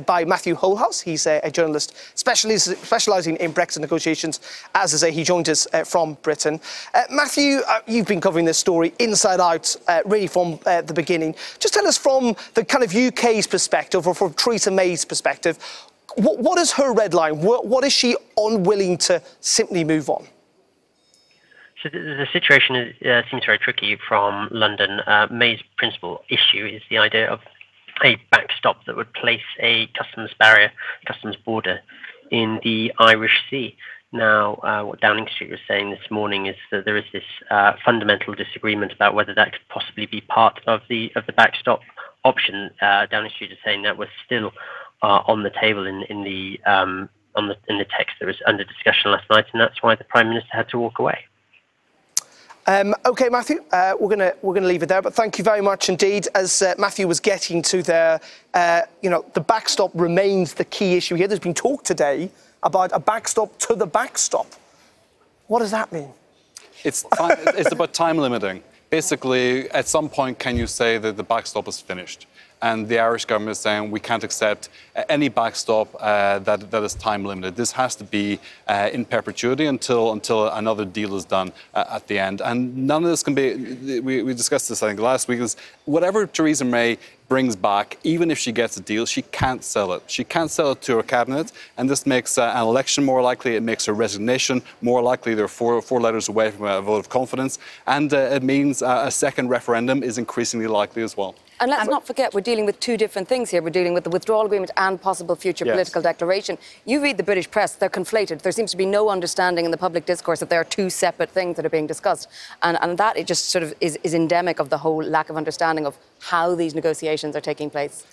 By Matthew Holehouse. He's a journalist specialising in Brexit negotiations. As I say, he joined us from Britain. Matthew, you've been covering this story inside out, really from the beginning. Just tell us from the kind of UK's perspective, or from Theresa May's perspective, what is her red line? What is she unwilling to simply move on? So the situation seems very tricky from London. May's principal issue is the idea of a backstop that would place a customs border in the Irish Sea. Now, what Downing Street was saying this morning is that there is this fundamental disagreement about whether that could possibly be part of the backstop option. Downing Street is saying that was still on the table in the text that was under discussion last night, and that's why the Prime Minister had to walk away. OK, Matthew, we're gonna leave it there, but thank you very much indeed. As Matthew was getting to there, the backstop remains the key issue here. There's been talk today about a backstop to the backstop. What does that mean? It's about time limiting. Basically, at some point, can you say that the backstop is finished? And the Irish government is saying we can't accept any backstop that is time limited. This has to be in perpetuity until another deal is done at the end. And none of this can be. We discussed this, I think, last week. Is whatever Theresa May brings back, even if she gets a deal, she can't sell it. She can't sell it to her cabinet, and this makes an election more likely. It makes her resignation more likely. They're four letters away from a vote of confidence, and it means a second referendum is increasingly likely as well. And let's not forget, we're dealing with two different things here. We're dealing with the withdrawal agreement and possible future political declaration. You read the British press, they're conflated. There seems to be no understanding in the public discourse that there are two separate things that are being discussed. And that, it just sort of is endemic of the whole lack of understanding of how these negotiations are taking place.